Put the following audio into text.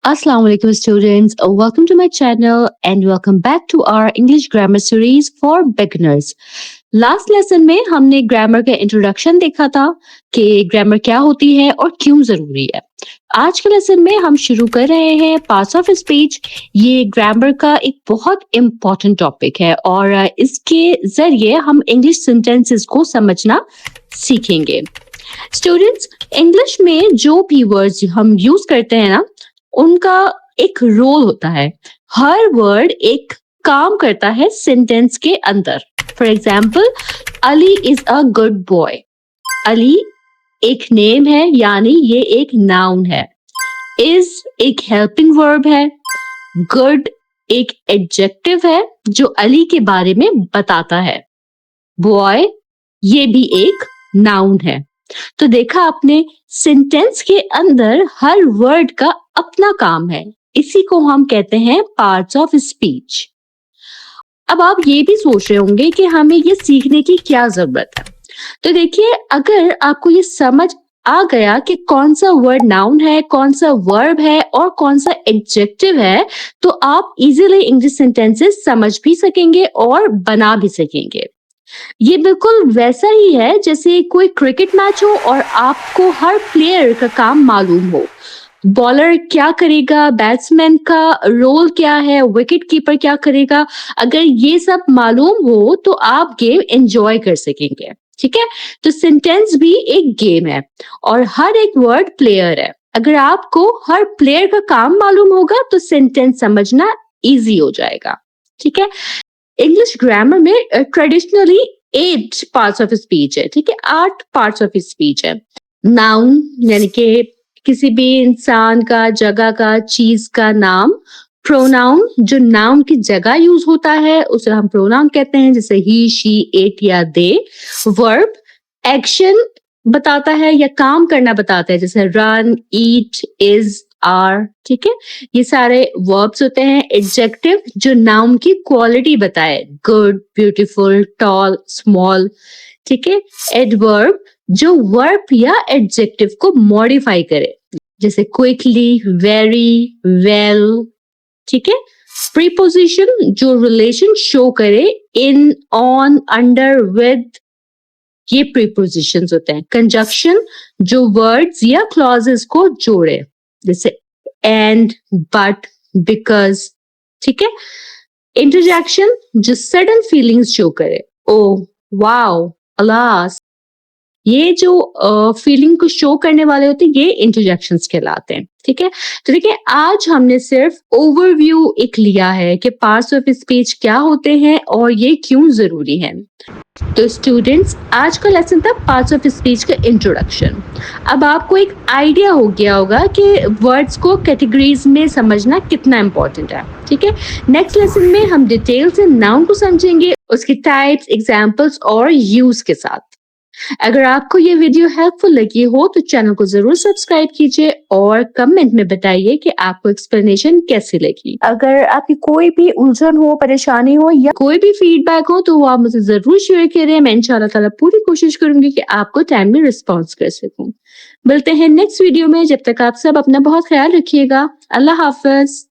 Assalamu alaikum students. Welcome to my channel and welcome back to our English grammar series for beginners. Last lesson में हमने grammar का introduction देखा था कि grammar क्या होती है और क्यों जरूरी है। आज के लेसन में हम शुरू कर रहे हैं पार्ट्स ऑफ स्पीच। ये ग्रामर का एक बहुत इम्पोर्टेंट टॉपिक है और इसके जरिए हम इंग्लिश सेंटेंसेस को समझना सीखेंगे। स्टूडेंट्स, इंग्लिश में जो भी वर्ड्स हम यूज करते हैं ना, उनका एक रोल होता है। हर वर्ड एक काम करता है सेंटेंस के अंदर। For example, Ali is a good boy. Ali एक नेम है, यानी ये एक नाउन है। इज एक हेल्पिंग वर्ब है। गुड एक एडजेक्टिव है जो अली के बारे में बताता है। बॉय ये भी एक नाउन है। तो देखा आपने, सेंटेंस के अंदर हर वर्ड का अपना काम है। इसी को हम कहते हैं पार्ट्स ऑफ स्पीच। अब आप ये भी सोच रहे होंगे कि हमें ये सीखने की क्या जरूरत है। तो देखिए, अगर आपको ये समझ आ गया कि कौन सा वर्ड नाउन है, कौन सा वर्ब है और कौन सा एडजेक्टिव है, तो आप इजीली इंग्लिश सेंटेंसेस समझ भी सकेंगे और बना भी सकेंगे। ये बिल्कुल वैसा ही है जैसे कोई क्रिकेट मैच हो और आपको हर प्लेयर का काम मालूम हो। बॉलर क्या करेगा, बैट्समैन का रोल क्या है, विकेट कीपर क्या करेगा। अगर ये सब मालूम हो तो आप गेम एंजॉय कर सकेंगे। ठीक है, तो सेंटेंस भी एक गेम है और हर एक वर्ड प्लेयर है। अगर आपको हर प्लेयर का काम मालूम होगा तो सेंटेंस समझना इजी हो जाएगा। ठीक है, इंग्लिश ग्रामर में ट्रेडिशनली 8 पार्ट्स ऑफ स्पीच है। ठीक है, 8 पार्ट्स ऑफ स्पीच है। नाउन यानी कि किसी भी इंसान का, जगह का, चीज का नाम। प्रोनाउन जो नाउन की जगह यूज होता है उसे हम प्रोनाउन कहते हैं, जैसे ही, शी, इट या दे। वर्ब एक्शन बताता है या काम करना बताता है, जैसे रन, ईट, इज, आर। ठीक है, ये सारे वर्ब्स होते हैं। एडजेक्टिव जो नाउन की क्वालिटी बताए, गुड, ब्यूटीफुल, टॉल, स्मॉल। ठीक है, एडवर्ब जो वर्ब या एडजेक्टिव को मॉडिफाई करे, जैसे क्विकली, वेरी, वेल। ठीक है, प्रीपोजिशन जो रिलेशन शो करे, इन, ऑन, अंडर, विद, ये प्रीपोजिशंस होते हैं। कंजक्शन जो वर्ड्स या क्लॉजेस को जोड़े, जैसे एंड, बट, बिकॉज। ठीक है, इंटरजेक्शन जो सडन फीलिंग्स शो करे, ओ, वाओ, अलास। ये जो फीलिंग को शो करने वाले होते हैं, ये इंटरजेक्शंस कहलाते हैं। ठीक है, तो देखिए, आज हमने सिर्फ ओवरव्यू एक लिया है कि पार्ट्स ऑफ स्पीच क्या होते हैं और ये क्यों जरूरी है। तो स्टूडेंट्स, आज का लेसन था पार्ट्स ऑफ स्पीच का इंट्रोडक्शन। अब आपको एक आइडिया हो गया होगा कि वर्ड्स को कैटेगरीज में समझना कितना इंपॉर्टेंट है। ठीक है, नेक्स्ट लेसन में हम डिटेल से नाउन को समझेंगे, उसकी टाइप्स, एग्जांपल्स और यूज के साथ। अगर आपको ये वीडियो हेल्पफुल लगी हो तो चैनल को जरूर सब्सक्राइब कीजिए और कमेंट में बताइए कि आपको एक्सप्लेनेशन कैसी लगी। अगर आपकी कोई भी उलझन हो, परेशानी हो या कोई भी फीडबैक हो तो वो आप मुझे जरूर शेयर करें। मैं इंशाल्लाह ताला पूरी कोशिश करूंगी कि आपको टाइम में रिस्पॉन्स कर सकूं। मिलते हैं नेक्स्ट वीडियो में। जब तक आप सब अपना बहुत ख्याल रखिएगा। अल्लाह हाफिज।